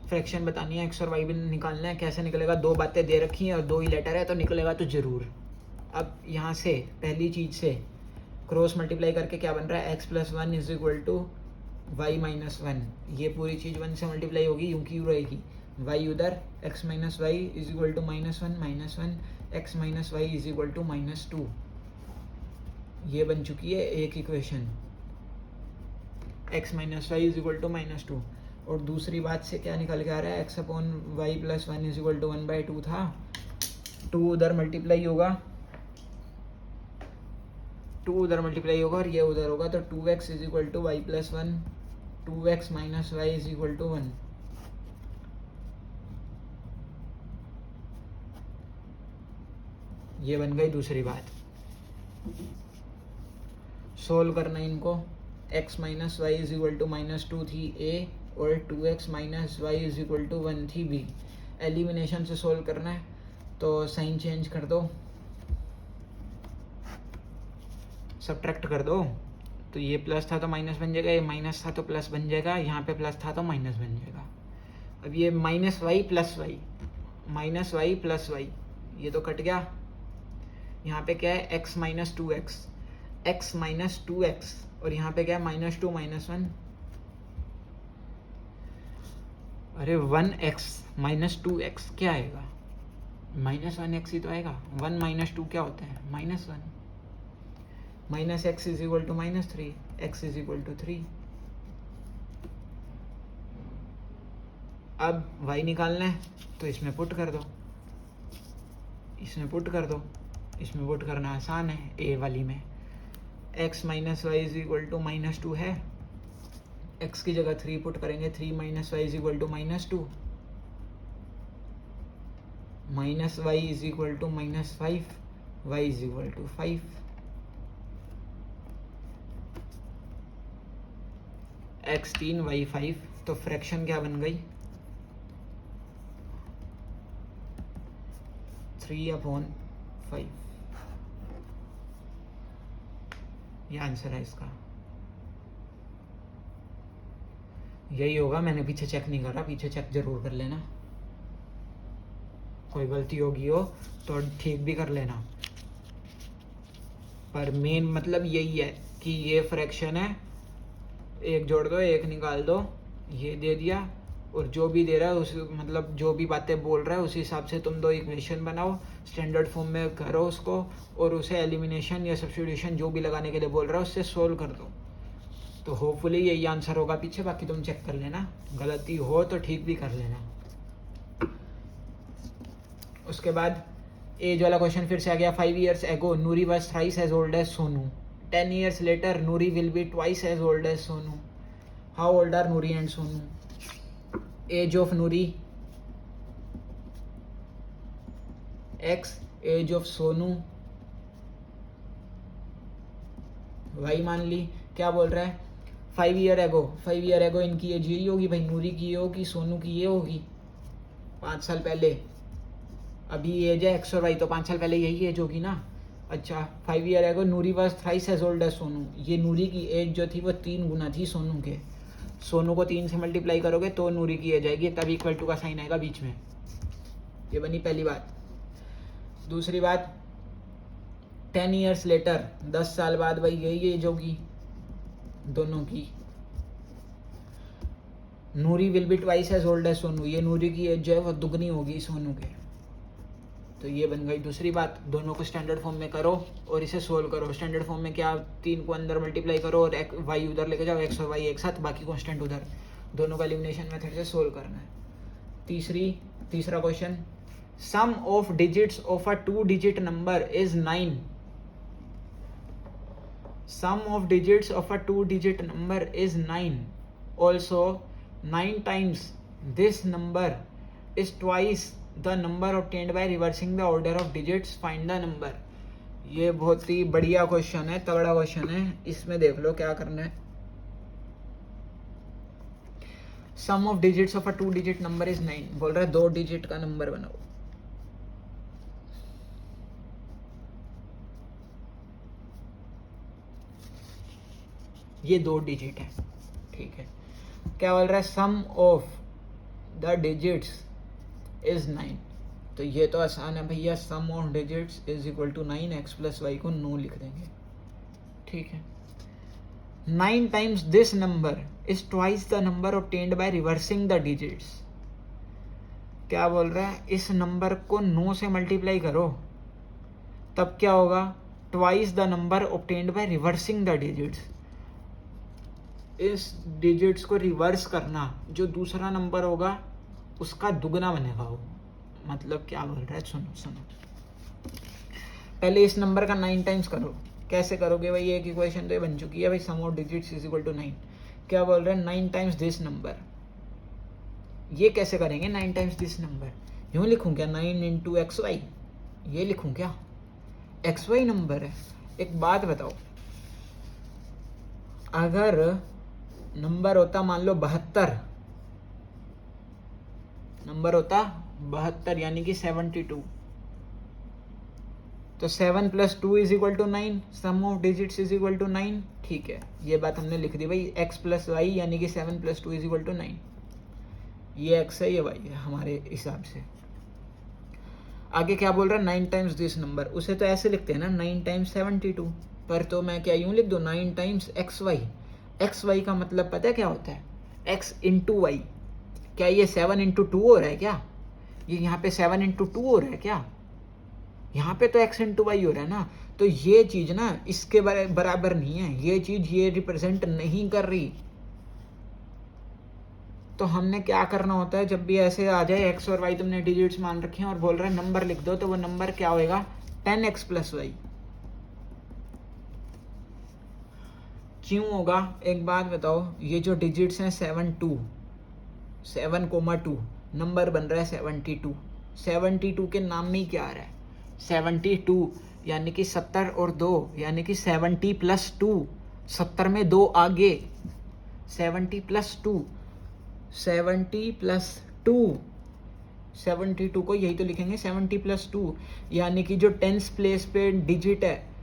फ्रैक्शन बतानी है, x और y भी निकालना है। कैसे निकलेगा? 2 बातें दे रखी हैं और 2 ही लेटर है, तो निकलेगा तो जरूर। अब यहाँ से पहली चीज से क्रॉस मल्टीप्लाई करके क्या बन रहा है? x plus 1 is equal to Y minus 1। ये पूरी चीज 1 से मल्टीप्लाई होगी, यूं की रहेगी। y उधर, x minus Y is equal to -1, x minus Y is equal to -2। ये बन चुकी है एक equation, x minus Y is equal to -2। और दूसरी बात से क्या निकल के आ रहा है? x upon Y plus 1 is equal to 1/2 था, 2 उधर मल्टीप्लाई होगा, 2 उधर मल्टीप्लाई होगा और ये उधर होगा, तो 2x is equal to Y plus 1, 2x minus Y is equal to 1। ये बन गई दूसरी बात। सोल्व करना इनको। x minus Y is equal to -2 थी a और 2x minus Y is equal to 1 थी b। एलिमिनेशन से सोल्व करना है, तो साइन चेंज कर दो, सब्ट्रैक्ट कर दो, तो ये प्लस था तो माइनस बन जाएगा, ये माइनस था तो प्लस बन जाएगा, यहाँ पे प्लस था तो माइनस बन जाएगा। अब ये minus Y plus Y, minus Y plus Y, ये तो कट गया। यहाँ पे क्या है? x minus 2x, x minus 2x, और यहाँ पे क्या है? -2 -1। अरे 1x माइनस 2x क्या आएगा? -1x ही तो आएगा। 1 माइनस 2 क्या होता है? -1। Minus x is equal to -3, x is equal to 3। अब y निकालना है, तो इसमें पुट कर दो, इसमें पुट कर दो। इसमें पुट करना आसान है, a वाली में x minus Y is equal to -2 है, x की जगह 3 पुट करेंगे, 3 minus Y is equal to -2, minus Y is equal to -5, y is equal to 5। x 3 y 5, तो फ्रैक्शन क्या बन गई? 3/5। ये आंसर है इसका, यही होगा। मैंने पीछे चेक नहीं करा, पीछे चेक जरूर कर लेना, कोई गलती होगी हो तो ठीक भी कर लेना। पर मेन मतलब यही है कि ये फ्रैक्शन है एक जोड़ दो, एक निकाल दो, ये दे दिया, और जो भी दे रहा है उस मतलब जो भी बातें बोल रहा है उसी हिसाब से तुम दो इक्वेशन बनाओ, स्टैंडर्ड फॉर्म में करो उसको, और उसे एलिमिनेशन या सब्स्टिट्यूशन जो भी लगाने के लिए बोल रहा है उससे सोल्व कर दो। तो होपफुली यही आंसर होगा पीछे, बाकी तुम चेक कर लेना, गलती हो तो ठीक भी कर लेना। उसके बाद एज वाला क्वेश्चन फिर से आ गया। 5 years ago Noori was thrice as old as Sonu. 10 years later Noori will be twice as old as Sonu. How old are Noori and Sonu? Age of Noori x, age of Sonu y मान ली। क्या बोल रहा है? 5 year ago, 5 year ago इनकी एज यही होगी भाई, नूरी की ये होगी, सोनू की ये होगी, 5 साल पहले। अभी एज है x और y, तो 5 साल पहले यही एज होगी ना। अच्छा, 5 year ago Noori was thrice as old as Sonu. ये नूरी की एज जो थी वो 3 गुना थी सोनू के। सोनू को 3 से मल्टीप्लाई करोगे तो नूरी की एज आएगी, तब इक्वल टू का साइन आएगा बीच में। ये बनी पहली बात। दूसरी बात, 10 years later 10 साल बाद भाई यही एज होगी दोनों की। Noori will be twice as old as Sonu, ये नूरी की एज जो है वो दुगनी होगी सोनू के। तो ये बन गई दूसरी बात। दोनों को स्टैंडर्ड फॉर्म में करो और इसे सोल्व करो। स्टैंडर्ड फॉर्म में क्या, 3 को अंदर मल्टीप्लाई करो और वाई उधर लेके जाओ, एक्स और वाई एक साथ, बाकी कॉन्स्टेंट उधर। दोनों का एलिमिनेशन मेथड से सोल्व करना है। तीसरा question, sum of digits of a 2 digit number is 9। Sum of digits of a 2 digit number is 9। Also 9 times this number is twice the number obtained by reversing the order of digits, find the number। ये बहुत ही बढ़िया question है, तगड़ा question है। इसमें देख लो क्या करना है। Sum of digits of a 2 digit number is 9, बोल रहा है 2 digit का नंबर बनाओ। ये 2 digit है, ठीक है। क्या बोल रहा है? Sum of the digits is 9। तो ये तो आसान है भैया, sum of digits is equal to 9, x plus y को 9 लिख देंगे, ठीक है। 9 times this number is twice the number obtained by reversing the digits. क्या बोल रहा है? इस नंबर को 9 से मल्टीप्लाई करो, तब क्या होगा? Twice the number obtained by reversing the digits. इस डिजिट्स को रिवर्स करना, जो दूसरा नंबर होगा उसका दुगना बनेगा वो। मतलब क्या बोल रहा है? सुनो, पहले इस नंबर का 9 times करो। कैसे करोगे भाई? एक इक्वेशन तो ये बन चुकी है भाई, sum of digits is equal to 9। क्या बोल रहे हैं? 9 times दिस नंबर। ये कैसे करेंगे 9 times दिस नंबर? यूँ लिखूँ क्या? 9 इंटू एक्स वाई, ये लिखूँ क्या? एक्स वाई नंबर है। एक बात बताओ, अगर नंबर होता मान लो 72, नंबर होता 72 यानी कि 72, तो 7 + 2 is equal to 9, sum of digits is equal to 9, ठीक है। ये बात हमने लिख दी भाई, x + y यानी कि 7 + 2 इज इक्वल टू 9। ये x है, ये y है हमारे हिसाब से। आगे क्या बोल रहा है? 9 times दिस नंबर। उसे तो ऐसे लिखते हैं ना, 9 times 72, पर तो मैं क्या यूँ लिख दूँ? 9 times एक्स वाई का मतलब पता है क्या होता है? x into y. क्या ये 7 इंटू 2 हो रहा है क्या? ये यहाँ पे 7 इंटू 2 हो रहा है क्या? यहाँ पे तो x इंटू वाई हो रहा है ना। तो ये चीज़ ना इसके बराबर नहीं है, ये चीज़ ये रिप्रेजेंट नहीं कर रही। तो हमने क्या करना होता है, जब भी ऐसे आ जाए x और y तुमने डिजिट्स मान रखे हैं और बोल रहे हैं नंबर लिख दो, तो वो नंबर क्या होएगा? 10x + y। क्यों होगा? एक बात बताओ, ये जो डिजिट्स हैं 7,2 नंबर बन रहा है 72। 72 के नाम में ही क्या आ रहा है? 72 यानी कि 70 और 2 यानी कि 70 + 2, 70 में 2 आगे, 70 + 2, 70 + 2, 72 को यही तो लिखेंगे 70 + 2, यानी कि जो 10th प्लेस पे डिजिट है,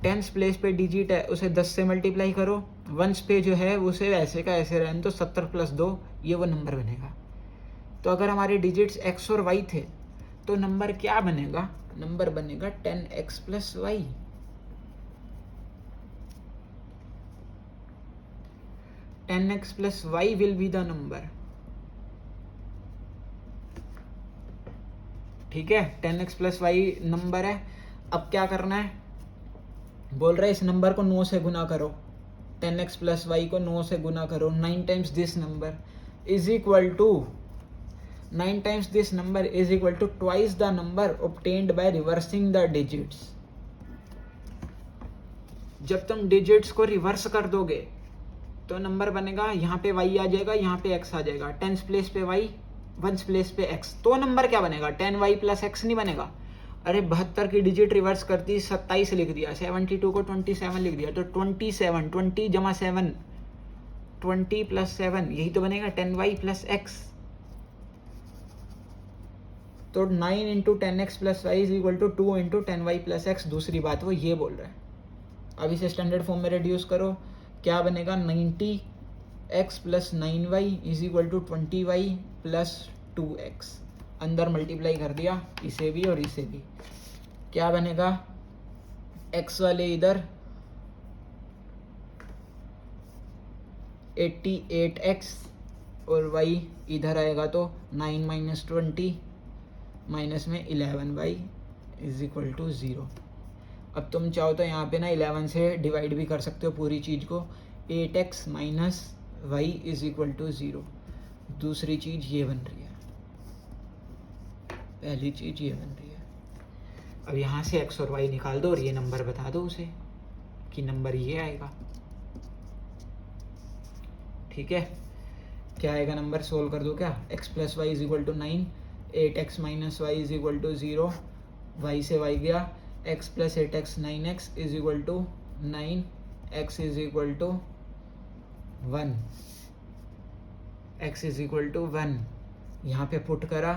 10th प्लेस पे डिजिट है उसे 10 से मल्टीप्लाई करो, 1st पे जो है उसे ऐसे का ऐसे रहने तो 70 + 2, ये वो नंबर बनेगा। तो अगर हमारे डिजिट्स x और y थे तो नंबर क्या बनेगा? नंबर बनेगा 10x + y। 10x plus y will be the number. ठीक है, 10x plus y नंबर है. अब क्या करना है, बोल रहा है इस नंबर को 9 से गुना करो. 10x plus y को 9 से गुना करो. 9 times this number is equal to 9 times this number is equal to twice the number obtained by reversing the digits. जब तुम डिजिट्स को रिवर्स कर दोगे तो नंबर बनेगा, यहाँ पे y आ जाएगा, यहाँ पे x आ जाएगा. 10s प्लेस पे y, 1s प्लेस पे x. तो नंबर क्या बनेगा, 10y प्लस x नहीं बनेगा. अरे 72 की डिजिट रिवर्स करती 27 लिख दिया, 72 को 27 लिख दिया, तो 27, 20 जमा 7, 20 प्लस 7, यही तो बनेगा 10y प्लस x. तो 9 into 10x plus Y is equal to 2 into 10y plus x. दूसरी बात वो ये बोल रहा है. अब इसे स्टैंडर्ड फॉर्म में रिड्यूस करो, क्या बनेगा, 90x plus 9y is equal to 20y plus 2x. अंदर मल्टीप्लाई कर दिया इसे भी और इसे भी, क्या बनेगा, x वाले इधर 88x और y इधर आएगा तो 9 माइनस 20 माइनस में 11y इज इक्वल टू 0. अब तुम चाहो तो यहाँ पे ना 11 से डिवाइड भी कर सकते हो पूरी चीज़ को. 8x minus Y is equal to 0. दूसरी चीज़ ये बन रही है, पहली चीज़ ये बन रही है. अब यहाँ से x और y निकाल दो और ये नंबर बता दो उसे कि नंबर ये आएगा. ठीक है, क्या आएगा नंबर, सोल्व कर दो. क्या, x plus Y is equal to 9, 8x minus Y is equal to 0, y से y गया, x plus 8x 9x is equal to 9, x is equal to 1, x is equal to 1. यहाँ पे put करा,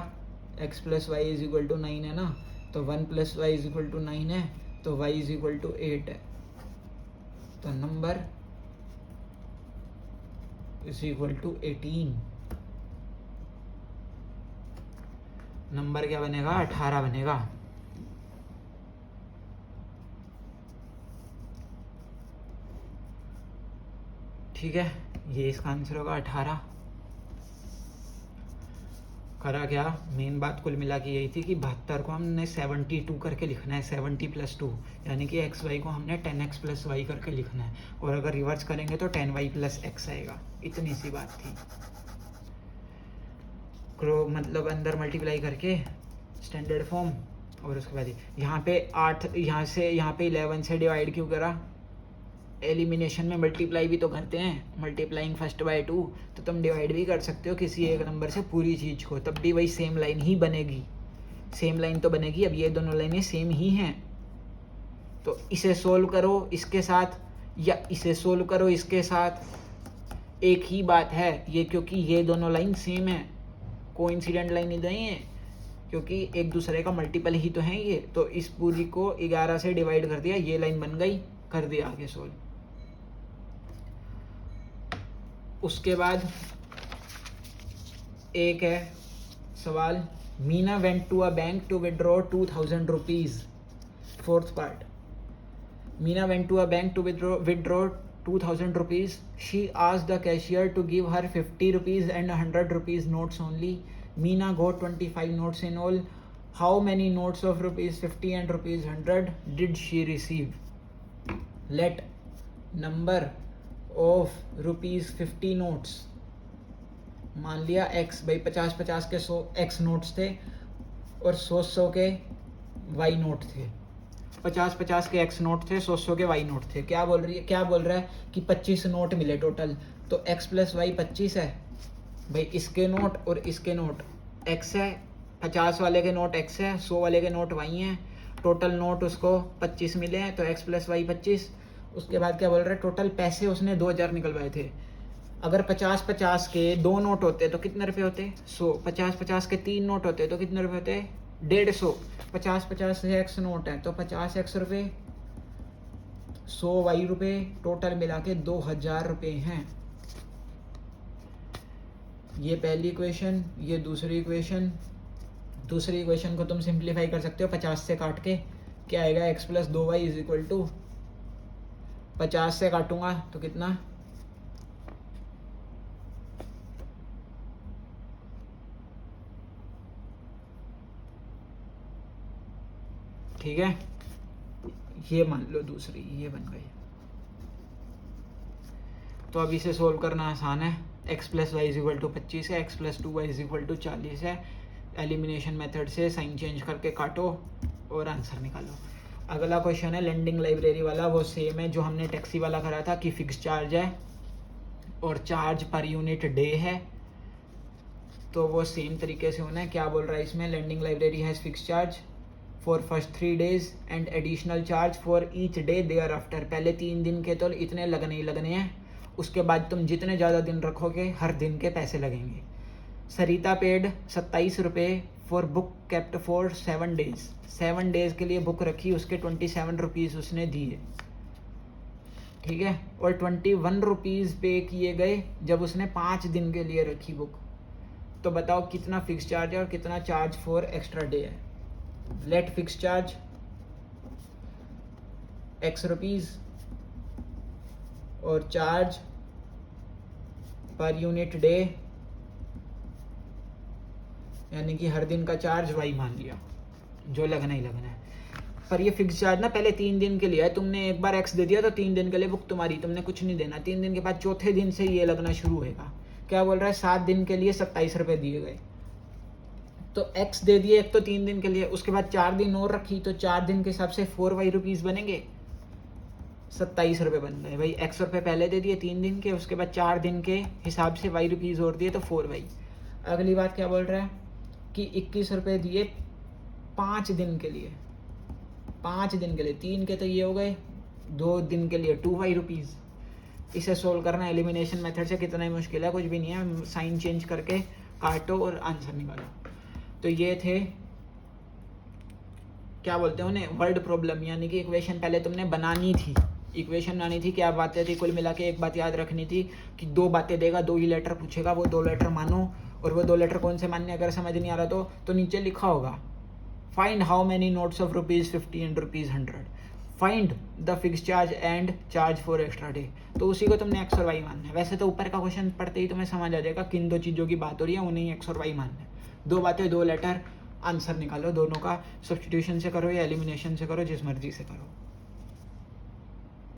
x plus Y is equal to 9 है ना, तो 1 plus Y is equal to 9 है, तो y इज इक्वल टू 8 है. तो number is equal to 18. Number क्या बनेगा, 18 बनेगा. ठीक है, ये इसका आंसर होगा 18. करा क्या, मेन बात कुल मिला के यही थी कि 72 को हमने 72 करके लिखना है, 70 प्लस 2, यानी कि एक्स वाई को हमने 10x प्लस वाई करके लिखना है. और अगर रिवर्स करेंगे तो 10y प्लस एक्स आएगा. इतनी सी बात थी. मतलब अंदर मल्टीप्लाई करके स्टैंडर्ड फॉर्म, और उसके बाद यहाँ पे 8, यहाँ पे 11 से डिवाइड क्यों करा, एलिमिनेशन में मल्टीप्लाई भी तो करते हैं, मल्टीप्लाइंग फर्स्ट बाय 2, तो तुम डिवाइड भी कर सकते हो किसी एक नंबर से पूरी चीज़ को, तब भी वही सेम लाइन ही बनेगी. सेम लाइन तो बनेगी. अब ये दोनों लाइनें सेम ही हैं, तो इसे सोल्व करो इसके साथ या इसे सोल्व करो इसके साथ, एक ही बात है ये, क्योंकि ये दोनों लाइन सेम है, कोइंसिडेंट लाइन नहीं है, क्योंकि एक दूसरे का मल्टीपल ही तो है ये. तो इस पूरी को 11 से डिवाइड कर दिया, ये लाइन बन गई, कर दिया आगे सोल्व. उसके बाद एक है सवाल, Meena went to a bank to withdraw 2000 rupees. Fourth part, Meena went to a bank to withdraw 2000 rupees. She asked the cashier to give her 50 rupees and 100 rupees notes only. Meena got 25 notes in all. How many notes of rupees 50 and rupees 100 did she receive? Let number of rupees 50 notes, मान लिया x, भाई 50-50 के 100 x notes थे और 100 के y note थे. 50-50 के x note थे, 100 के y नोट थे. क्या बोल रहा है कि 25 नोट मिले टोटल, तो x प्लस वाई 25 है. भाई इसके नोट और इसके नोट x है, 50 वाले के नोट x है, 100 वाले के नोट y हैं. टोटल नोट उसको 25 मिले हैं, तो x प्लस वाई 25. उसके बाद क्या बोल रहा है, टोटल पैसे उसने 2000 निकलवाए थे. अगर 50-50 के 2 नोट होते तो कितने रुपए होते, 100. 50-50 के 3 नोट होते तो कितने रुपए होते, 150. 50-50 से x नोट है तो 50x रुपये, 100 y रुपये, टोटल मिला के 2000 रुपये हैं. ये पहली इक्वेशन, ये दूसरी इक्वेशन. दूसरी इक्वेशन को तुम सिंप्लीफाई कर सकते हो 50 से काट के, क्या आएगा, x plus 2y is equal to 50 से काटूंगा तो कितना, ठीक है, ये मान लो दूसरी ये बन गई। तो अब इसे सोल्व करना आसान है। x plus Y is equal to 25 है, x plus 2y is equal to 40 है। एलिमिनेशन मेथड से साइन चेंज करके काटो और आंसर निकालो। अगला क्वेश्चन है लेंडिंग लाइब्रेरी वाला, वो सेम है जो हमने टैक्सी वाला करा था कि फिक्स चार्ज है और चार्ज पर यूनिट डे है, तो वो सेम तरीके से होना है। क्या बोल रहा है इसमें, lending library has fixed charge for first 3 days and additional charge for each day thereafter. पहले 3 दिन के तो इतने लगने ही लगने हैं, उसके बाद तुम जितने ज़्यादा दिन रखोगे हर दिन के पैसे लगेंगे। सरिता पेड 27 रुपये for book kept for 7 days। 7 days के लिए बुक रखी, उसके 27 रुपीज़ उसने दिए, ठीक है। और 21 रुपीज़ पे किए गए जब उसने 5 दिन के लिए रखी बुक। तो बताओ कितना फिक्स चार्ज है और कितना चार्ज फॉर एक्स्ट्रा डे है। Let fixed charge x rupees और चार्ज पर यूनिट डे यानी कि हर दिन का चार्ज y मान लिया, जो लगना ही लगना है। पर ये फिक्स चार्ज ना पहले 3 दिन के लिए है, तुमने एक बार x दे दिया तो 3 दिन के लिए बुक तुम्हारी, तुमने कुछ नहीं देना। 3 दिन के बाद चौथे दिन से ये लगना शुरू होगा। क्या बोल रहा है, 7 दिन के लिए 27 रुपये दिए गए, तो x दे दिए एक तो 3 दिन के लिए, उसके बाद 4 दिन और रखी तो 4 दिन के हिसाब से 4y रुपीज़ बनेंगे, 27 रुपये बन गए भाई। x रुपये पहले दे दिए 3 दिन के, उसके बाद 4 दिन के हिसाब से y रुपीज़ और दिए तो 4y। अगली बात क्या बोल रहा है कि 21 रुपये दिए 5 दिन के लिए, 5 दिन के लिए, 3 के तो ये हो गए, 2 दिन के लिए 2y रुपीज़। इसे सोल्व करना एलिमिनेशन मेथड से कितना ही मुश्किल है, कुछ भी नहीं है, साइन चेंज करके काटो और आंसर निकालो। तो ये थे क्या बोलते हैं उन्हें, वर्ड प्रॉब्लम, यानी कि इक्वेशन पहले तुमने बनानी थी। इक्वेशन बनानी थी, क्या बातें थी, कुल मिला के एक बात याद रखनी थी कि 2 बातें देगा, 2 ही लेटर पूछेगा, वो 2 लेटर मानो। और वो 2 लेटर कौन से मानने, अगर समझ नहीं आ रहा तो नीचे लिखा होगा find how many notes of ₹50 and ₹100, find the fix charge and charge for extra day. तो उसी को तुमने x और y मानना है। वैसे तो ऊपर का क्वेश्चन पढ़ते ही तुम्हें समझ आ जाएगा किन 2 चीज़ों की बात हो रही है, उन्हें x और y मानना है। 2 बातें 2 लेटर, आंसर निकालो। दोनों का सब्स्टिट्यूशन से करो या एलिमिनेशन से करो, जिस मर्जी से करो।